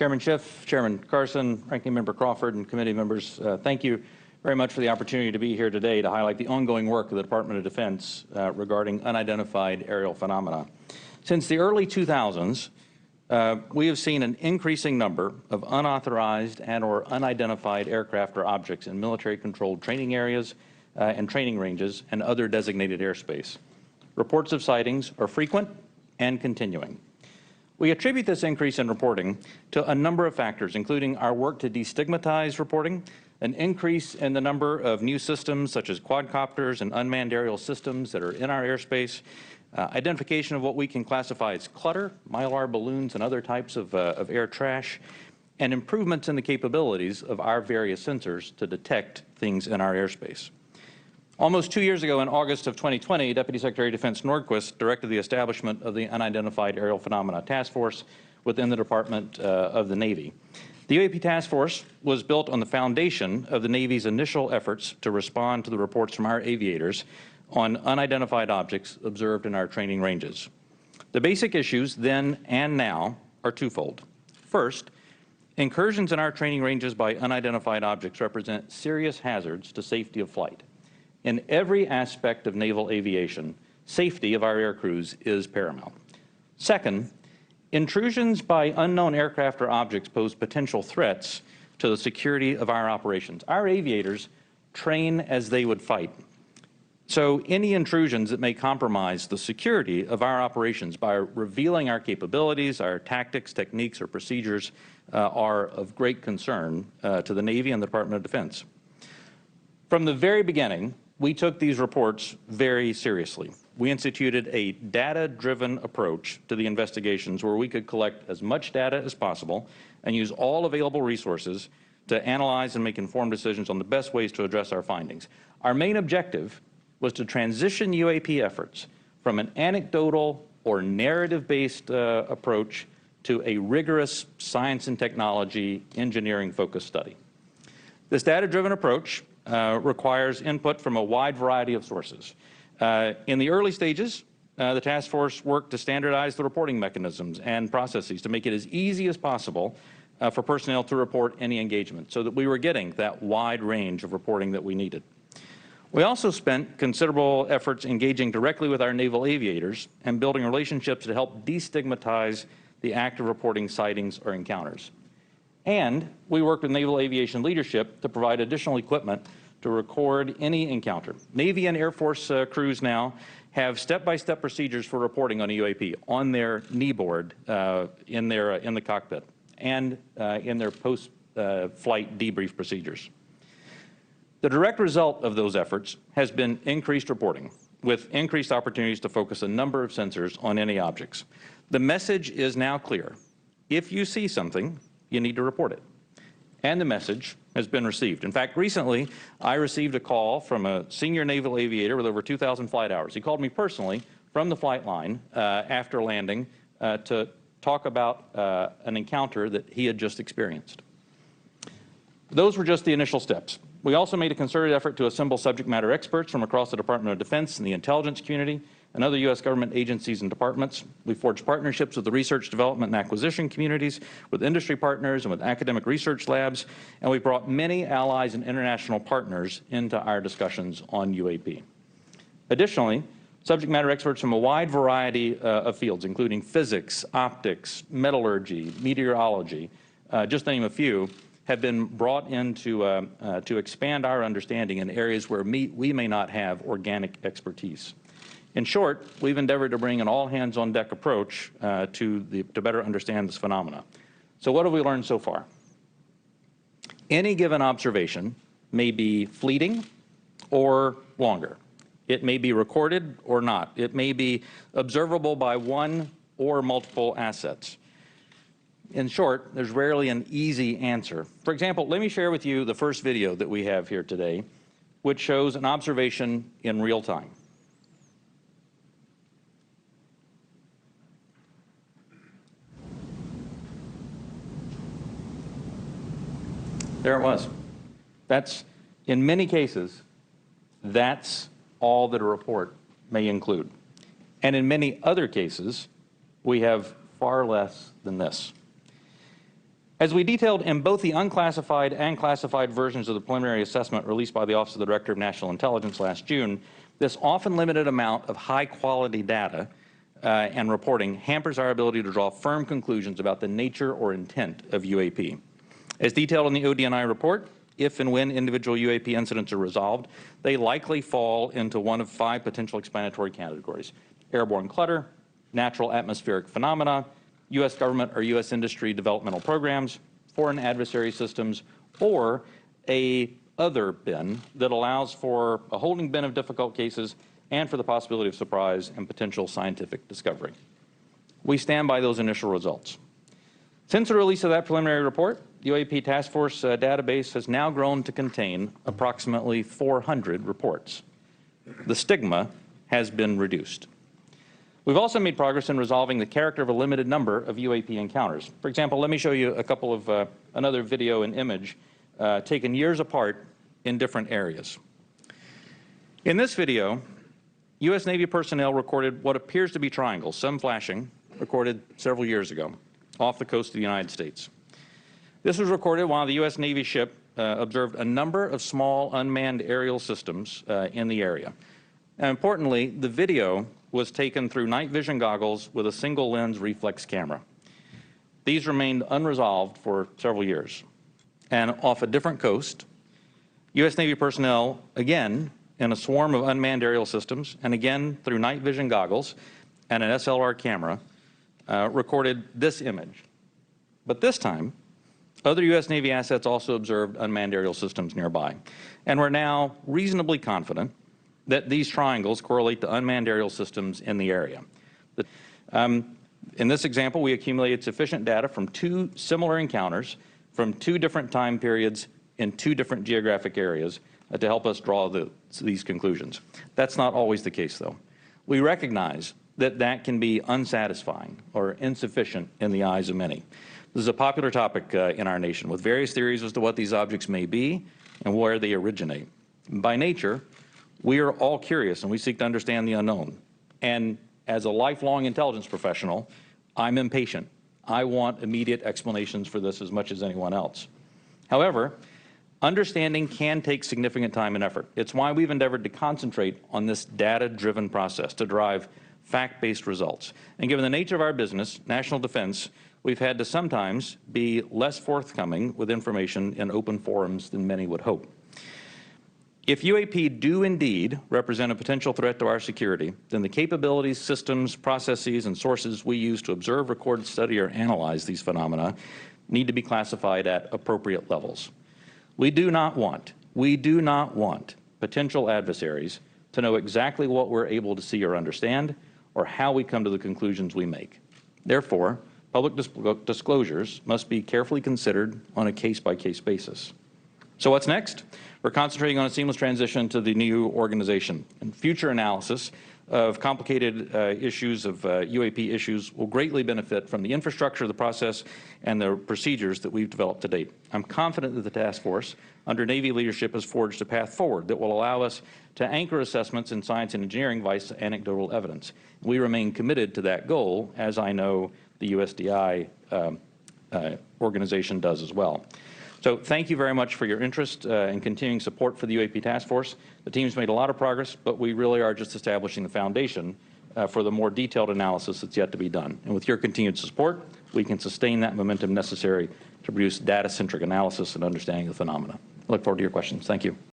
Chairman Schiff, Chairman Carson, Ranking Member Crawford, and committee members, thank you very much for the opportunity to be here today to highlight the ongoing work of the Department of Defense regarding unidentified aerial phenomena. Since the early 2000s, we have seen an increasing number of unauthorized and/or unidentified aircraft or objects in military-controlled training areas and training ranges and other designated airspace. Reports of sightings are frequent and continuing. We attribute this increase in reporting to a number of factors, including our work to destigmatize reporting, an increase in the number of new systems such as quadcopters and unmanned aerial systems that are in our airspace, identification of what we can classify as clutter, mylar balloons, and other types of air trash, and improvements in the capabilities of our various sensors to detect things in our airspace. Almost 2 years ago, in August of 2020, Deputy Secretary of Defense Nordquist directed the establishment of the Unidentified Aerial Phenomena Task Force within the Department of the Navy. The UAP Task Force was built on the foundation of the Navy's initial efforts to respond to the reports from our aviators on unidentified objects observed in our training ranges. The basic issues then and now are twofold. First, incursions in our training ranges by unidentified objects represent serious hazards to safety of flight. In every aspect of naval aviation, safety of our air crews is paramount. Second, intrusions by unknown aircraft or objects pose potential threats to the security of our operations. Our aviators train as they would fight. So any intrusions that may compromise the security of our operations by revealing our capabilities, our tactics, techniques, or procedures are of great concern to the Navy and the Department of Defense. From the very beginning, we took these reports very seriously. We instituted a data-driven approach to the investigations where we could collect as much data as possible and use all available resources to analyze and make informed decisions on the best ways to address our findings. Our main objective was to transition UAP efforts from an anecdotal or narrative-based approach to a rigorous science and technology engineering-focused study. This data-driven approach requires input from a wide variety of sources. In the early stages, the task force worked to standardize the reporting mechanisms and processes to make it as easy as possible for personnel to report any engagement so that we were getting that wide range of reporting that we needed. We also spent considerable efforts engaging directly with our naval aviators and building relationships to help destigmatize the act of reporting sightings or encounters. And we worked with naval aviation leadership to provide additional equipment to record any encounter. Navy and Air Force crews now have step-by-step procedures for reporting on a UAP on their knee board in the cockpit and in their post-flight debrief procedures. The direct result of those efforts has been increased reporting with increased opportunities to focus a number of sensors on any objects. The message is now clear. If you see something, you need to report it. And the message has been received. In fact, recently, I received a call from a senior naval aviator with over 2,000 flight hours. He called me personally from the flight line after landing to talk about an encounter that he had just experienced. Those were just the initial steps. We also made a concerted effort to assemble subject matter experts from across the Department of Defense and the intelligence community and other U.S. government agencies and departments. We forged partnerships with the research, development, and acquisition communities, with industry partners, and with academic research labs, and we brought many allies and international partners into our discussions on UAP. Additionally, subject matter experts from a wide variety of fields, including physics, optics, metallurgy, meteorology, just to name a few, have been brought in to expand our understanding in areas where we may not have organic expertise. In short, we've endeavored to bring an all-hands-on-deck approach to better understand this phenomena. So what have we learned so far? Any given observation may be fleeting or longer. It may be recorded or not. It may be observable by one or multiple assets. In short, there's rarely an easy answer. For example, let me share with you the first video that we have here today, which shows an observation in real time. There it was. That's, in many cases, that's all that a report may include. And in many other cases, we have far less than this. As we detailed in both the unclassified and classified versions of the preliminary assessment released by the Office of the Director of National Intelligence last June, this often limited amount of high-quality data and reporting hampers our ability to draw firm conclusions about the nature or intent of UAP. As detailed in the ODNI report, if and when individual UAP incidents are resolved, they likely fall into one of 5 potential explanatory categories: airborne clutter, natural atmospheric phenomena, U.S. government or U.S. industry developmental programs, foreign adversary systems, or a other bin that allows for a holding bin of difficult cases and for the possibility of surprise and potential scientific discovery. We stand by those initial results. Since the release of that preliminary report, the UAP Task Force database has now grown to contain approximately 400 reports. The stigma has been reduced. We've also made progress in resolving the character of a limited number of UAP encounters. For example, let me show you a couple of another video and image taken years apart in different areas. In this video, U.S. Navy personnel recorded what appears to be triangles, some flashing, recorded several years ago off the coast of the United States. This was recorded while the U.S. Navy ship observed a number of small unmanned aerial systems in the area. And importantly, the video was taken through night vision goggles with a single lens reflex camera. These remained unresolved for several years. And off a different coast, U.S. Navy personnel, again, in a swarm of unmanned aerial systems, and again through night vision goggles and an SLR camera, recorded this image. But this time, other U.S. Navy assets also observed unmanned aerial systems nearby. And we're now reasonably confident that these triangles correlate to unmanned aerial systems in the area. In this example, we accumulated sufficient data from 2 similar encounters from 2 different time periods in 2 different geographic areas to help us draw these conclusions. That's not always the case, though. We recognize that that can be unsatisfying or insufficient in the eyes of many. This is a popular topic in our nation, with various theories as to what these objects may be and where they originate. By nature, we are all curious and we seek to understand the unknown. And as a lifelong intelligence professional, I'm impatient. I want immediate explanations for this as much as anyone else. However, understanding can take significant time and effort. It's why we've endeavored to concentrate on this data-driven process to derive fact-based results. And given the nature of our business, national defense, we've had to sometimes be less forthcoming with information in open forums than many would hope. If UAP do indeed represent a potential threat to our security, then the capabilities, systems, processes, and sources we use to observe, record, study, or analyze these phenomena need to be classified at appropriate levels. We do not want potential adversaries to know exactly what we're able to see or understand, or how we come to the conclusions we make. Therefore, public disclosures must be carefully considered on a case-by-case basis. So what's next? We're concentrating on a seamless transition to the new organization, and future analysis of complicated issues of UAP issues will greatly benefit from the infrastructure, the process, and the procedures that we've developed to date. I'm confident that the task force under Navy leadership has forged a path forward that will allow us to anchor assessments in science and engineering vice anecdotal evidence. We remain committed to that goal, as I know the USDI organization does as well. So thank you very much for your interest and continuing support for the UAP Task Force. The team's made a lot of progress, but we really are just establishing the foundation for the more detailed analysis that's yet to be done. And with your continued support, we can sustain that momentum necessary to produce data-centric analysis and understanding of the phenomena. I look forward to your questions. Thank you.